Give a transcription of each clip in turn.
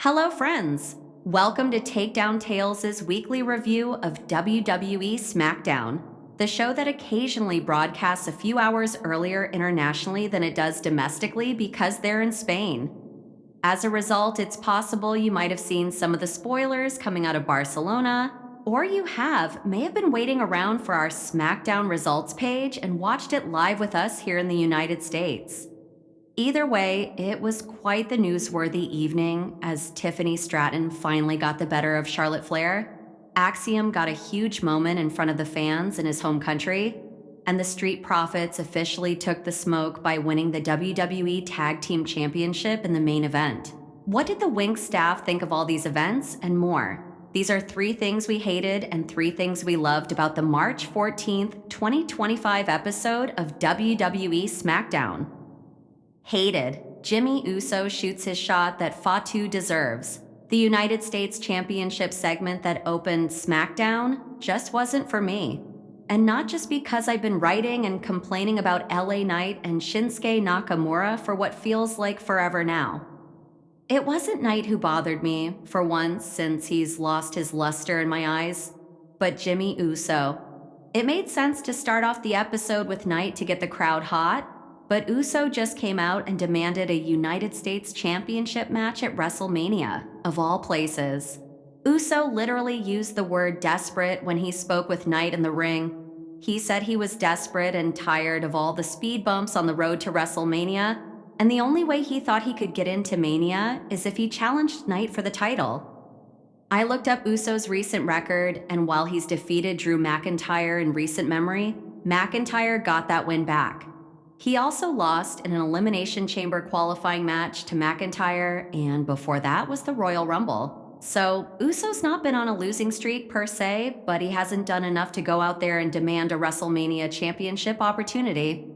Hello, friends! Welcome to Takedown Tales' weekly review of WWE SmackDown, the show that occasionally broadcasts a few hours earlier internationally than it does domestically because they're in Spain. As a result, it's possible you might have seen some of the spoilers coming out of Barcelona, or may have been waiting around for our SmackDown results page and watched it live with us here in the United States. Either way, it was quite the newsworthy evening as Tiffany Stratton finally got the better of Charlotte Flair. Axiom got a huge moment in front of the fans in his home country, and the Street Profits officially took the smoke by winning the WWE Tag Team Championship in the main event. What did the Wink staff think of all these events and more? These are 3 things we hated and 3 things we loved about the March 14th, 2025 episode of WWE SmackDown. Hated. Jimmy Uso shoots his shot that Fatu deserves. The United States Championship segment that opened SmackDown just wasn't for me. And not just because I've been writing and complaining about LA Knight and Shinsuke Nakamura for what feels like forever now. It wasn't Knight who bothered me, for once, since he's lost his luster in my eyes, but Jimmy Uso. It made sense to start off the episode with Knight to get the crowd hot, but Uso just came out and demanded a United States Championship match at WrestleMania, of all places. Uso literally used the word desperate when he spoke with Knight in the ring. He said he was desperate and tired of all the speed bumps on the road to WrestleMania, and the only way he thought he could get into Mania is if he challenged Knight for the title. I looked up Uso's recent record, and while he's defeated Drew McIntyre in recent memory, McIntyre got that win back. He also lost in an Elimination Chamber qualifying match to McIntyre, and before that was the Royal Rumble. So, Uso's not been on a losing streak per se, but he hasn't done enough to go out there and demand a WrestleMania championship opportunity.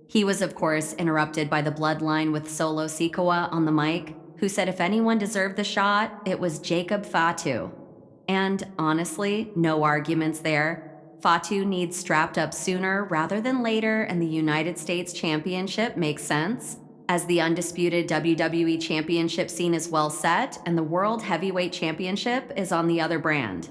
He was, of course, interrupted by the Bloodline with Solo Sikoa on the mic, who said if anyone deserved the shot, it was Jacob Fatu. And honestly, no arguments there. Fatu needs strapped up sooner rather than later, and the United States Championship makes sense, as the undisputed WWE Championship scene is well set and the World Heavyweight Championship is on the other brand.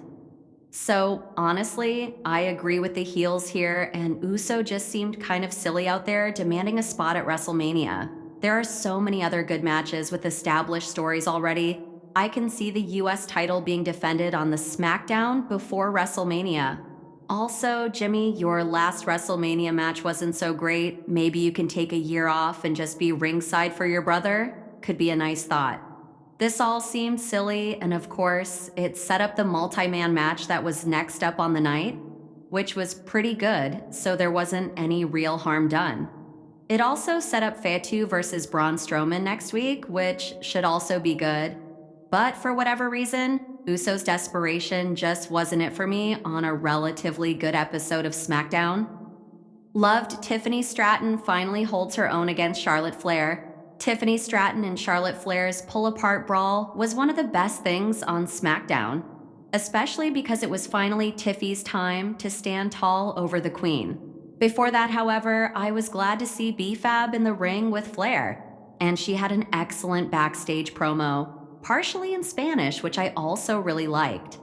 So, honestly, I agree with the heels here, and Uso just seemed kind of silly out there demanding a spot at WrestleMania. There are so many other good matches with established stories already. I can see the US title being defended on the SmackDown before WrestleMania. Also, Jimmy, your last WrestleMania match wasn't so great. Maybe you can take a year off and just be ringside for your brother? Could be a nice thought. This all seemed silly, and of course, it set up the multi-man match that was next up on the night, which was pretty good, so there wasn't any real harm done. It also set up Fatu versus Braun Strowman next week, which should also be good. But for whatever reason, Uso's desperation just wasn't it for me on a relatively good episode of SmackDown. Loved Tiffany Stratton finally holds her own against Charlotte Flair. Tiffany Stratton and Charlotte Flair's pull-apart brawl was one of the best things on SmackDown, especially because it was finally Tiffy's time to stand tall over the Queen. Before that, however, I was glad to see B-Fab in the ring with Flair, and she had an excellent backstage promo, partially in Spanish, which I also really liked.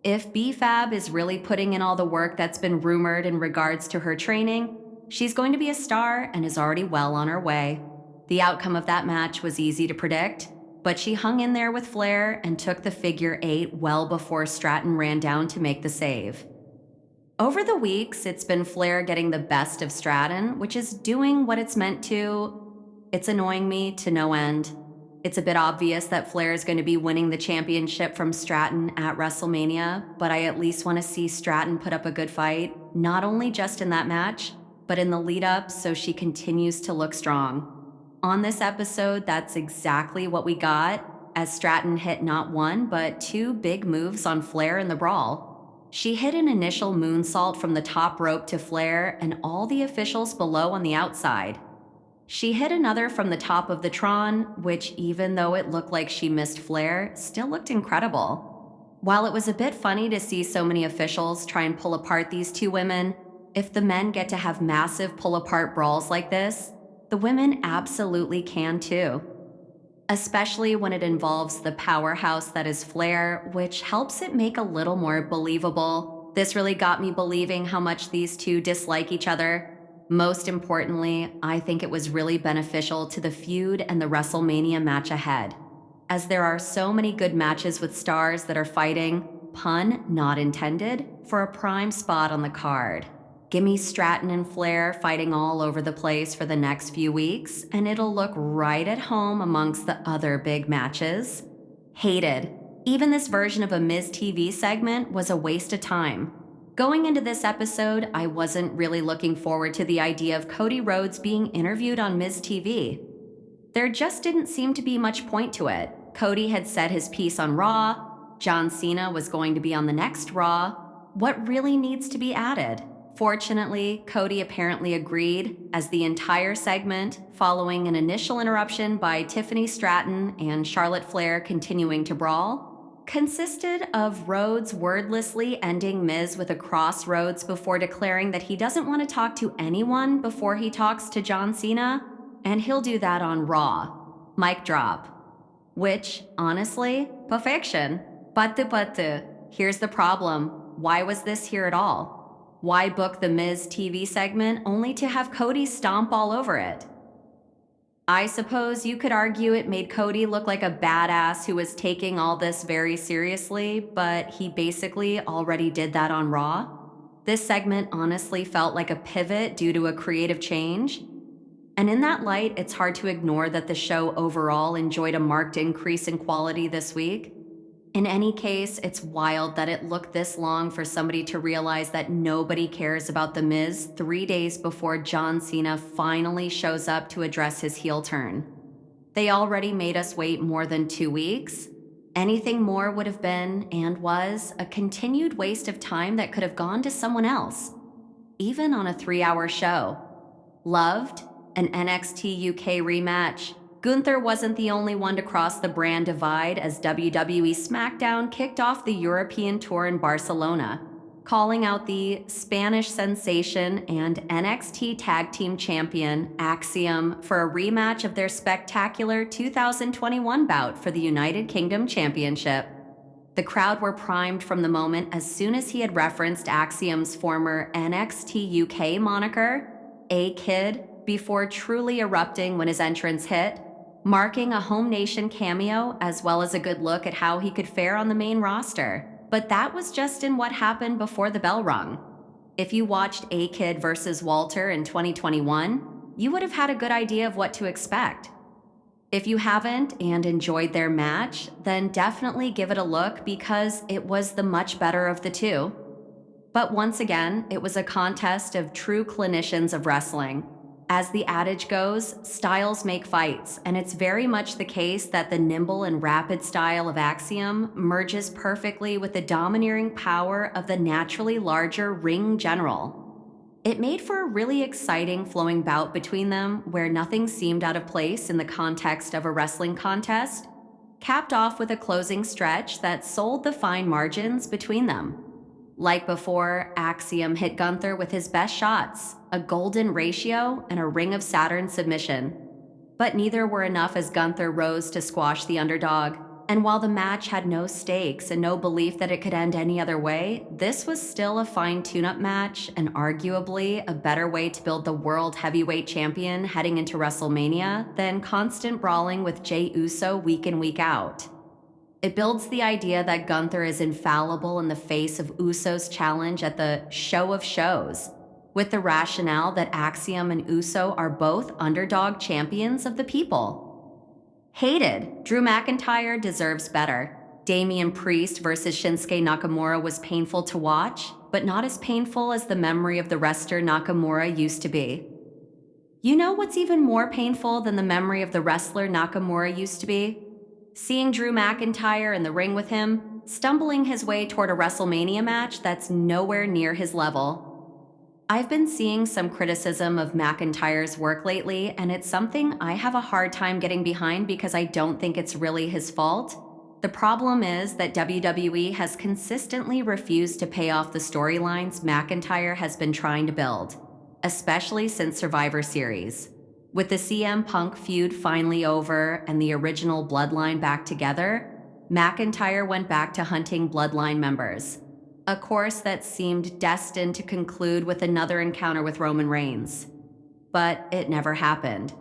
If B-Fab is really putting in all the work that's been rumored in regards to her training, she's going to be a star and is already well on her way. The outcome of that match was easy to predict, but she hung in there with Flair and took the figure 8 well before Stratton ran down to make the save. Over the weeks, it's been Flair getting the best of Stratton, which is doing what it's meant to. It's annoying me to no end. It's a bit obvious that Flair is going to be winning the championship from Stratton at WrestleMania, but I at least want to see Stratton put up a good fight, not only just in that match, but in the lead-up so she continues to look strong. On this episode, that's exactly what we got, as Stratton hit not one, but 2 big moves on Flair in the brawl. She hit an initial moonsault from the top rope to Flair and all the officials below on the outside. She hit another from the top of the Tron, which, even though it looked like she missed Flair, still looked incredible. While it was a bit funny to see so many officials try and pull apart these 2 women, if the men get to have massive pull-apart brawls like this, the women absolutely can too. especially when it involves the powerhouse that is Flair, which helps it make a little more believable. This really got me believing how much these two dislike each other. Most importantly, I think it was really beneficial to the feud and the WrestleMania match ahead, as there are so many good matches with stars that are fighting, pun not intended, for a prime spot on the card. Gimme Stratton and Flair fighting all over the place for the next few weeks, and it'll look right at home amongst the other big matches. Hated. Even this version of a Miz TV segment was a waste of time. Going into this episode, I wasn't really looking forward to the idea of Cody Rhodes being interviewed on Miz TV. There just didn't seem to be much point to it. Cody had said his piece on Raw. John Cena was going to be on the next Raw. What really needs to be added? Fortunately, Cody apparently agreed, as the entire segment, following an initial interruption by Tiffany Stratton and Charlotte Flair continuing to brawl, consisted of Rhodes wordlessly ending Miz with a crossroads before declaring that he doesn't want to talk to anyone before he talks to John Cena, and he'll do that on Raw. Mic drop. Which, honestly, perfection. But here's the problem. Why was this here at all? Why book the Miz TV segment only to have Cody stomp all over it? I suppose you could argue it made Cody look like a badass who was taking all this very seriously, but he basically already did that on Raw. This segment honestly felt like a pivot due to a creative change. And in that light, it's hard to ignore that the show overall enjoyed a marked increase in quality this week. In any case, it's wild that it looked this long for somebody to realize that nobody cares about The Miz 3 days before John Cena finally shows up to address his heel turn. They already made us wait more than 2 weeks. Anything more would have been, and was, a continued waste of time that could have gone to someone else, even on a 3-hour show. Loved an NXT UK rematch. Gunther wasn't the only one to cross the brand divide as WWE SmackDown kicked off the European tour in Barcelona, calling out the Spanish sensation and NXT Tag Team Champion Axiom for a rematch of their spectacular 2021 bout for the United Kingdom Championship. The crowd were primed from the moment as soon as he had referenced Axiom's former NXT UK moniker, A-Kid, before truly erupting when his entrance hit, marking a home nation cameo as well as a good look at how he could fare on the main roster. But that was just in what happened before the bell rung. If you watched A-Kid versus Walter in 2021, you would have had a good idea of what to expect. If you haven't and enjoyed their match, then definitely give it a look because it was the much better of the two. But once again, it was a contest of true clinicians of wrestling. As the adage goes, styles make fights, and it's very much the case that the nimble and rapid style of Axiom merges perfectly with the domineering power of the naturally larger Ring General. It made for a really exciting flowing bout between them where nothing seemed out of place in the context of a wrestling contest, capped off with a closing stretch that sold the fine margins between them. Like before, Axiom hit Gunther with his best shots, a golden ratio and a Ring of Saturn submission. But neither were enough as Gunther rose to squash the underdog. And while the match had no stakes and no belief that it could end any other way, this was still a fine tune-up match and arguably a better way to build the World Heavyweight Champion heading into WrestleMania than constant brawling with Jey Uso week in, week out. It builds the idea that Gunther is infallible in the face of Uso's challenge at the Show of Shows, with the rationale that Axiom and Uso are both underdog champions of the people. Hated. Drew McIntyre deserves better. Damian Priest versus Shinsuke Nakamura was painful to watch, but not as painful as the memory of the wrestler Nakamura used to be. You know what's even more painful than the memory of the wrestler Nakamura used to be? Seeing Drew McIntyre in the ring with him, stumbling his way toward a WrestleMania match that's nowhere near his level. I've been seeing some criticism of McIntyre's work lately, and it's something I have a hard time getting behind because I don't think it's really his fault. The problem is that WWE has consistently refused to pay off the storylines McIntyre has been trying to build, especially since Survivor Series. With the CM Punk feud finally over and the original Bloodline back together, McIntyre went back to hunting Bloodline members, a course that seemed destined to conclude with another encounter with Roman Reigns. But it never happened.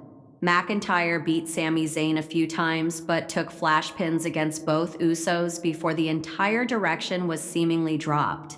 McIntyre beat Sami Zayn a few times, but took flash pins against both Usos before the entire direction was seemingly dropped.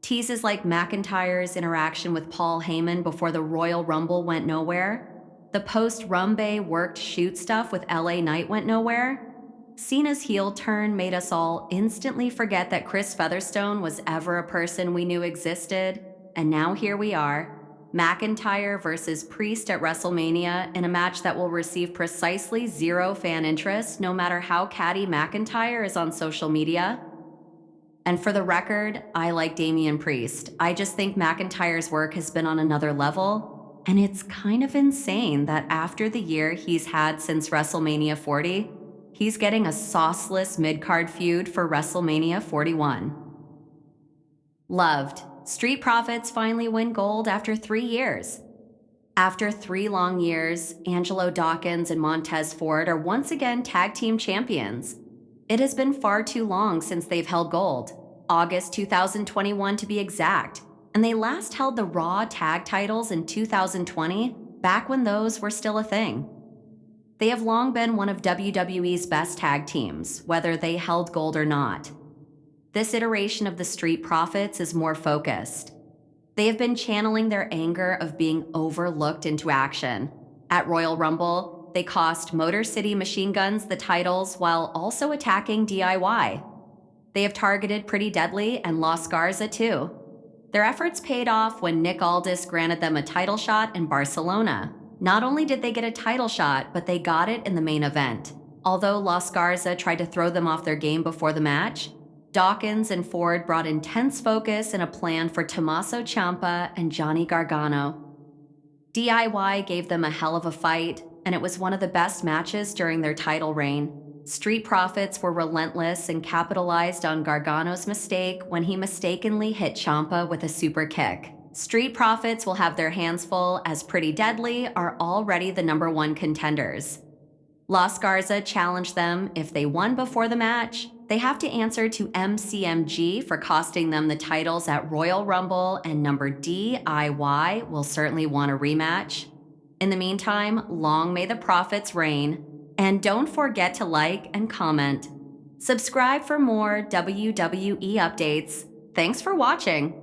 Teases like McIntyre's interaction with Paul Heyman before the Royal Rumble went nowhere. The post-Rumble worked shoot stuff with LA Knight went nowhere. Cena's heel turn made us all instantly forget that Chris Featherstone was ever a person we knew existed. And now here we are, McIntyre versus Priest at WrestleMania in a match that will receive precisely zero fan interest no matter how catty McIntyre is on social media. And for the record, I like Damian Priest. I just think McIntyre's work has been on another level. And it's kind of insane that after the year he's had since WrestleMania 40, he's getting a sauceless mid-card feud for WrestleMania 41. Loved. Street Profits finally win gold after 3 years. After 3 long years, Angelo Dawkins and Montez Ford are once again tag team champions. It has been far too long since they've held gold, August 2021 to be exact, and they last held the Raw tag titles in 2020, back when those were still a thing. They have long been one of WWE's best tag teams, whether they held gold or not. This iteration of the Street Profits is more focused. They have been channeling their anger of being overlooked into action. At Royal Rumble, they cost Motor City Machine Guns the titles while also attacking DIY. They have targeted Pretty Deadly and Los Garza too. Their efforts paid off when Nick Aldis granted them a title shot in Barcelona. Not only did they get a title shot, but they got it in the main event. Although Los Garza tried to throw them off their game before the match, Dawkins and Ford brought intense focus and a plan for Tommaso Ciampa and Johnny Gargano. DIY gave them a hell of a fight, and it was one of the best matches during their title reign. Street Profits were relentless and capitalized on Gargano's mistake when he mistakenly hit Ciampa with a super kick. Street Profits will have their hands full as Pretty Deadly are already the #1 contenders. Los Garza challenged them if they won before the match, they have to answer to MCMG for costing them the titles at Royal Rumble, and number DIY will certainly want a rematch. In the meantime, long may the Profits reign. And don't forget to like and comment. Subscribe for more WWE updates. Thanks for watching.